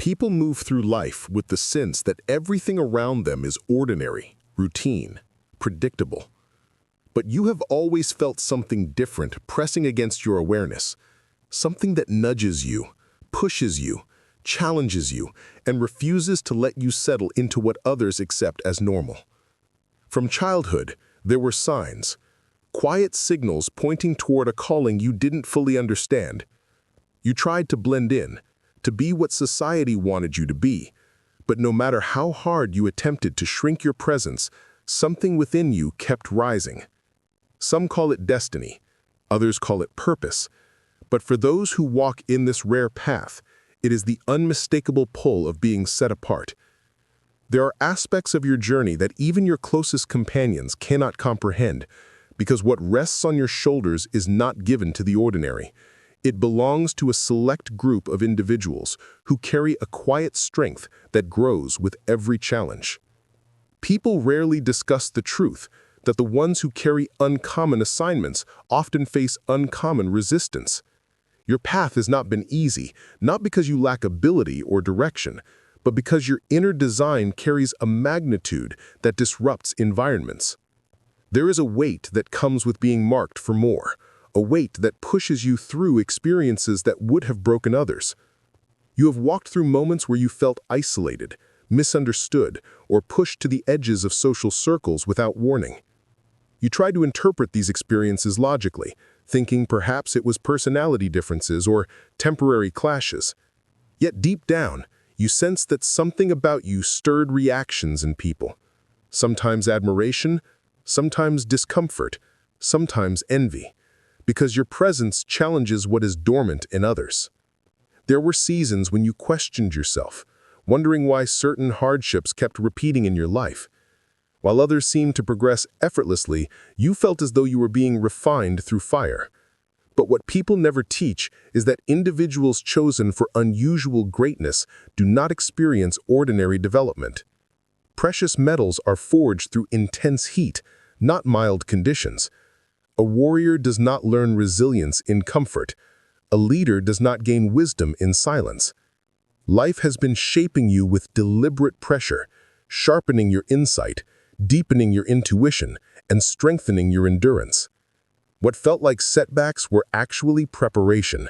People move through life with the sense that everything around them is ordinary, routine, predictable. But you have always felt something different pressing against your awareness, something that nudges you, pushes you, challenges you, and refuses to let you settle into what others accept as normal. From childhood, there were signs, quiet signals pointing toward a calling you didn't fully understand. You tried to blend in, to be what society wanted you to be, but no matter how hard you attempted to shrink your presence, something within you kept rising. Some call it destiny, others call it purpose, but for those who walk in this rare path, it is the unmistakable pull of being set apart. There are aspects of your journey that even your closest companions cannot comprehend, because what rests on your shoulders is not given to the ordinary. It belongs to a select group of individuals who carry a quiet strength that grows with every challenge. People rarely discuss the truth that the ones who carry uncommon assignments often face uncommon resistance. Your path has not been easy, not because you lack ability or direction, but because your inner design carries a magnitude that disrupts environments. There is a weight that comes with being marked for more, a weight that pushes you through experiences that would have broken others. You have walked through moments where you felt isolated, misunderstood, or pushed to the edges of social circles without warning. You tried to interpret these experiences logically, thinking perhaps it was personality differences or temporary clashes. Yet deep down, you sensed that something about you stirred reactions in people. Sometimes admiration, sometimes discomfort, sometimes envy, because your presence challenges what is dormant in others. There were seasons when you questioned yourself, wondering why certain hardships kept repeating in your life. While others seemed to progress effortlessly, you felt as though you were being refined through fire. But what people never teach is that individuals chosen for unusual greatness do not experience ordinary development. Precious metals are forged through intense heat, not mild conditions. A warrior does not learn resilience in comfort. A leader does not gain wisdom in silence. Life has been shaping you with deliberate pressure, sharpening your insight, deepening your intuition, and strengthening your endurance. What felt like setbacks were actually preparation.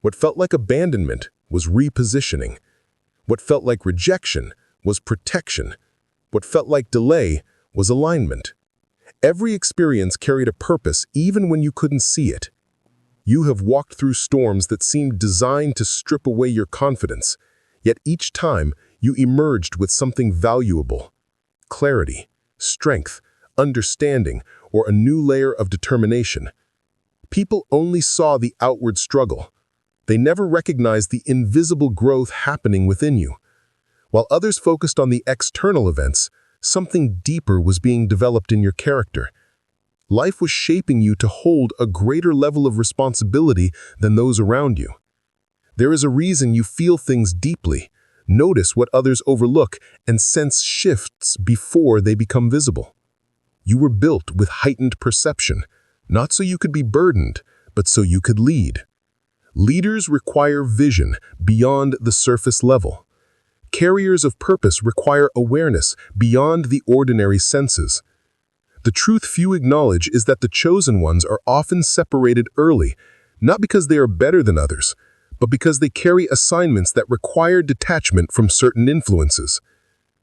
What felt like abandonment was repositioning. What felt like rejection was protection. What felt like delay was alignment. Every experience carried a purpose even when you couldn't see it. You have walked through storms that seemed designed to strip away your confidence, yet each time you emerged with something valuable: clarity, strength, understanding, or a new layer of determination. People only saw the outward struggle. They never recognized the invisible growth happening within you. While others focused on the external events, something deeper was being developed in your character. Life was shaping you to hold a greater level of responsibility than those around you. There is a reason you feel things deeply, notice what others overlook, and sense shifts before they become visible. You were built with heightened perception, not so you could be burdened, but so you could lead. Leaders require vision beyond the surface level. Carriers of purpose require awareness beyond the ordinary senses. The truth few acknowledge is that the chosen ones are often separated early, not because they are better than others, but because they carry assignments that require detachment from certain influences.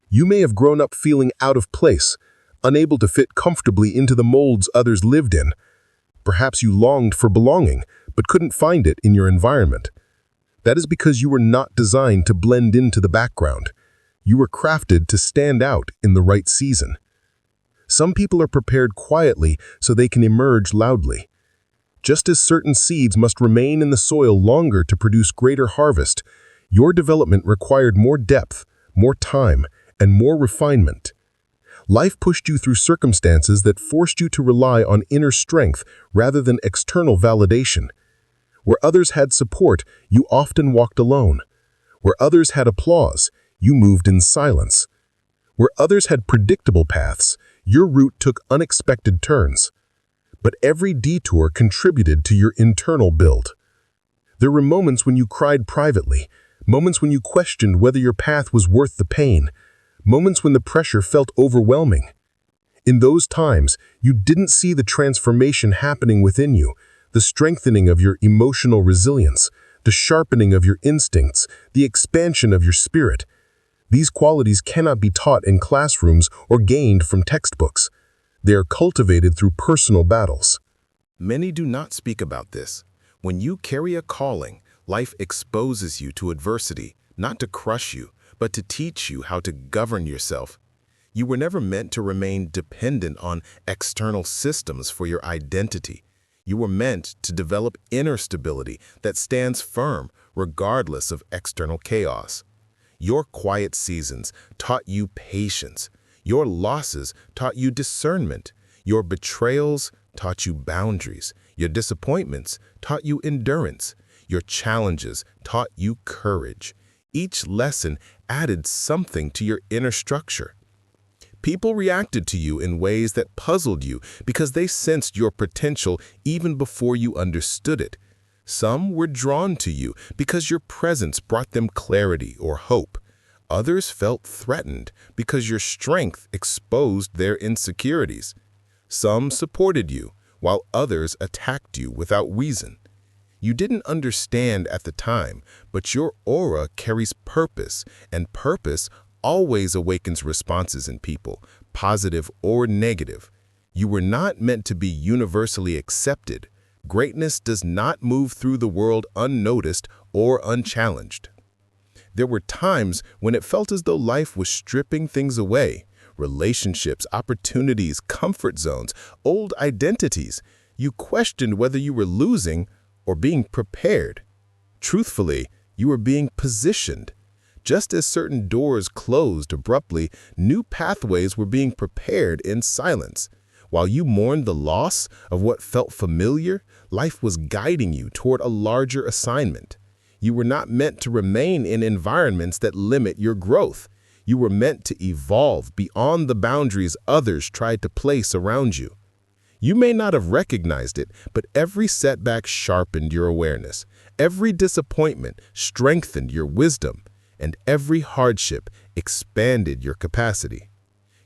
You may have grown up feeling out of place, unable to fit comfortably into the molds others lived in. Perhaps you longed for belonging, but couldn't find it in your environment. That is because you were not designed to blend into the background. You were crafted to stand out in the right season. Some people are prepared quietly so they can emerge loudly. Just as certain seeds must remain in the soil longer to produce greater harvest, your development required more depth, more time, and more refinement. Life pushed you through circumstances that forced you to rely on inner strength rather than external validation. Where others had support, you often walked alone. Where others had applause, you moved in silence. Where others had predictable paths, your route took unexpected turns. But every detour contributed to your internal build. There were moments when you cried privately, moments when you questioned whether your path was worth the pain, moments when the pressure felt overwhelming. In those times, you didn't see the transformation happening within you, the strengthening of your emotional resilience, the sharpening of your instincts, the expansion of your spirit. These qualities cannot be taught in classrooms or gained from textbooks. They are cultivated through personal battles. Many do not speak about this. When you carry a calling, life exposes you to adversity, not to crush you, but to teach you how to govern yourself. You were never meant to remain dependent on external systems for your identity. You were meant to develop inner stability that stands firm regardless of external chaos. Your quiet seasons taught you patience. Your losses taught you discernment. Your betrayals taught you boundaries. Your disappointments taught you endurance. Your challenges taught you courage. Each lesson added something to your inner structure. People reacted to you in ways that puzzled you because they sensed your potential even before you understood it. Some were drawn to you because your presence brought them clarity or hope. Others felt threatened because your strength exposed their insecurities. Some supported you, while others attacked you without reason. You didn't understand at the time, but your aura carries purpose, and purpose always awakens responses in people, positive or negative. You were not meant to be universally accepted. Greatness does not move through the world unnoticed or unchallenged. There were times when it felt as though life was stripping things away. Relationships, opportunities, comfort zones, old identities. You questioned whether you were losing or being prepared. Truthfully, you were being positioned. Just as certain doors closed abruptly, new pathways were being prepared in silence. While you mourned the loss of what felt familiar, life was guiding you toward a larger assignment. You were not meant to remain in environments that limit your growth. You were meant to evolve beyond the boundaries others tried to place around you. You may not have recognized it, but every setback sharpened your awareness. Every disappointment strengthened your wisdom, and every hardship expanded your capacity.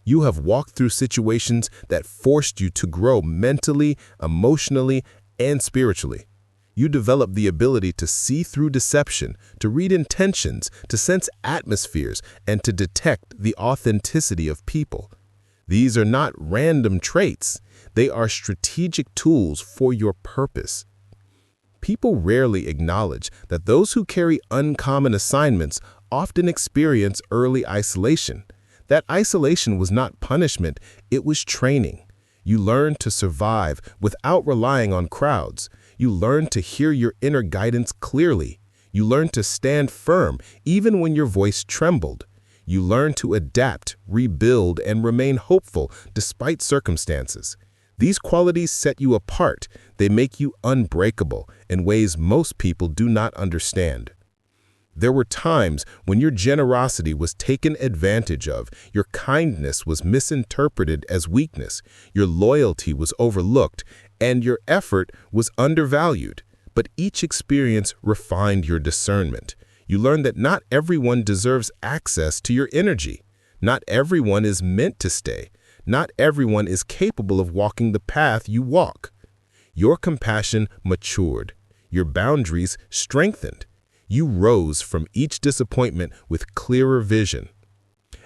You have walked through situations that forced you to grow mentally, emotionally, and spiritually. You developed the ability to see through deception, to read intentions, to sense atmospheres, and to detect the authenticity of people. These are not random traits. They are strategic tools for your purpose. People rarely acknowledge that those who carry uncommon assignments often experience early isolation. That isolation was not punishment, it was training. You learned to survive without relying on crowds. You learned to hear your inner guidance clearly. You learned to stand firm even when your voice trembled. You learned to adapt, rebuild, and remain hopeful despite circumstances. These qualities set you apart. They make you unbreakable in ways most people do not understand. There were times when your generosity was taken advantage of, your kindness was misinterpreted as weakness, your loyalty was overlooked, and your effort was undervalued. But each experience refined your discernment. You learned that not everyone deserves access to your energy. Not everyone is meant to stay. Not everyone is capable of walking the path you walk. Your compassion matured. Your boundaries strengthened. You rose from each disappointment with clearer vision.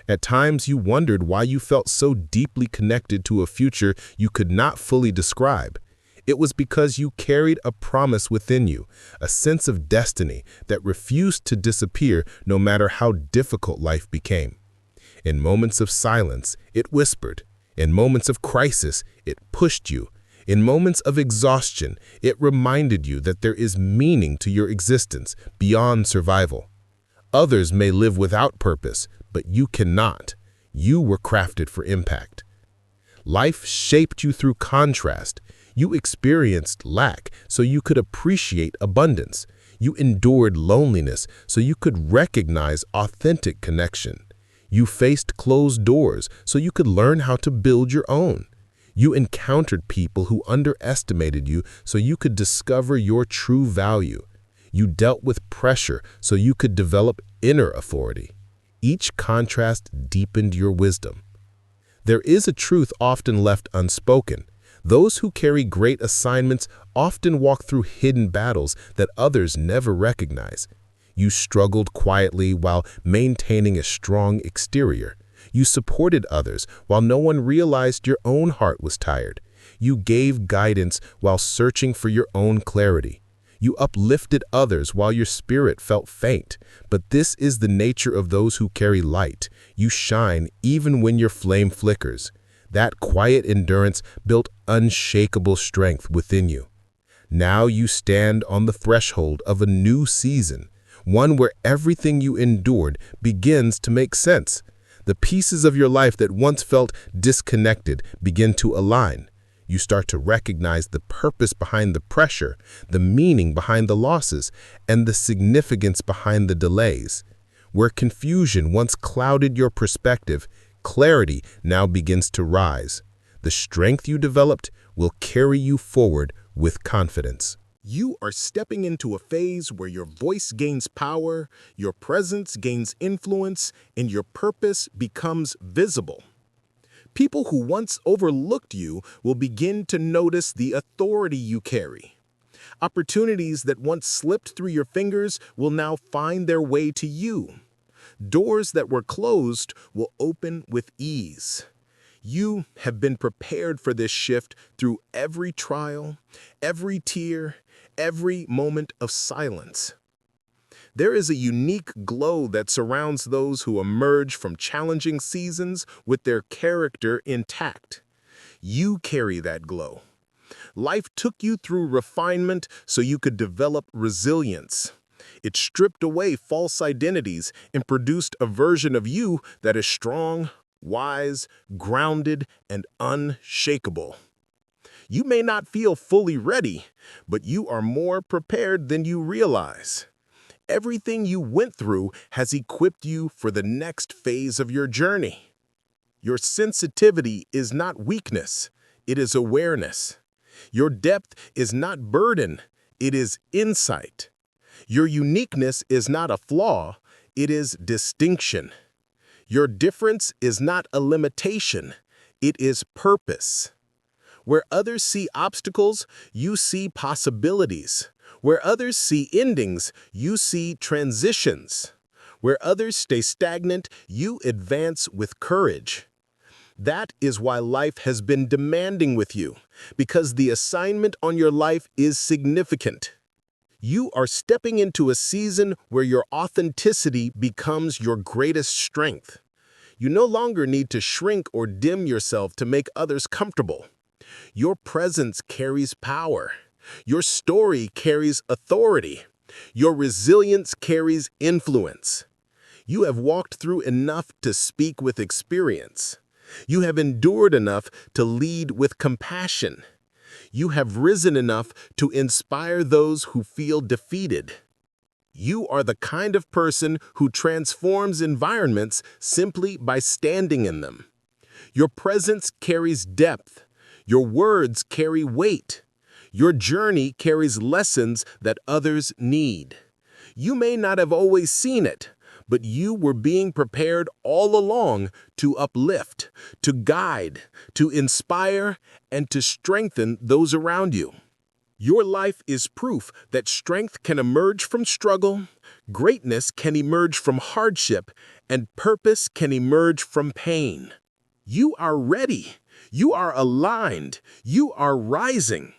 At times, you wondered why you felt so deeply connected to a future you could not fully describe. It was because you carried a promise within you, a sense of destiny that refused to disappear no matter how difficult life became. In moments of silence, it whispered. In moments of crisis, it pushed you. In moments of exhaustion, it reminded you that there is meaning to your existence beyond survival. Others may live without purpose, but you cannot. You were crafted for impact. Life shaped you through contrast. You experienced lack so you could appreciate abundance. You endured loneliness so you could recognize authentic connection. You faced closed doors so you could learn how to build your own. You encountered people who underestimated you so you could discover your true value. You dealt with pressure so you could develop inner authority. Each contrast deepened your wisdom. There is a truth often left unspoken. Those who carry great assignments often walk through hidden battles that others never recognize. You struggled quietly while maintaining a strong exterior. You supported others while no one realized your own heart was tired. You gave guidance while searching for your own clarity. You uplifted others while your spirit felt faint. But this is the nature of those who carry light. You shine even when your flame flickers. That quiet endurance built unshakable strength within you. Now you stand on the threshold of a new season, one where everything you endured begins to make sense. The pieces of your life that once felt disconnected begin to align. You start to recognize the purpose behind the pressure, the meaning behind the losses, and the significance behind the delays. Where confusion once clouded your perspective, clarity now begins to rise. The strength you developed will carry you forward with confidence. You are stepping into a phase where your voice gains power, your presence gains influence, and your purpose becomes visible. People who once overlooked you will begin to notice the authority you carry. Opportunities that once slipped through your fingers will now find their way to you. Doors that were closed will open with ease. You have been prepared for this shift through every trial, every tear, every moment of silence. There is a unique glow that surrounds those who emerge from challenging seasons with their character intact. You carry that glow. Life took you through refinement so you could develop resilience. It stripped away false identities and produced a version of you that is strong, wise, grounded, and unshakable. You may not feel fully ready, but you are more prepared than you realize. Everything you went through has equipped you for the next phase of your journey. Your sensitivity is not weakness, it is awareness. Your depth is not burden, it is insight. Your uniqueness is not a flaw, it is distinction. Your difference is not a limitation, it is purpose. Where others see obstacles, you see possibilities. Where others see endings, you see transitions. Where others stay stagnant, you advance with courage. That is why life has been demanding with you, because the assignment on your life is significant. You are stepping into a season where your authenticity becomes your greatest strength. You no longer need to shrink or dim yourself to make others comfortable. Your presence carries power. Your story carries authority. Your resilience carries influence. You have walked through enough to speak with experience. You have endured enough to lead with compassion. You have risen enough to inspire those who feel defeated. You are the kind of person who transforms environments simply by standing in them. Your presence carries depth. Your words carry weight. Your journey carries lessons that others need. You may not have always seen it, but you were being prepared all along to uplift, to guide, to inspire, and to strengthen those around you. Your life is proof that strength can emerge from struggle, greatness can emerge from hardship, and purpose can emerge from pain. You are ready. You are aligned. You are rising.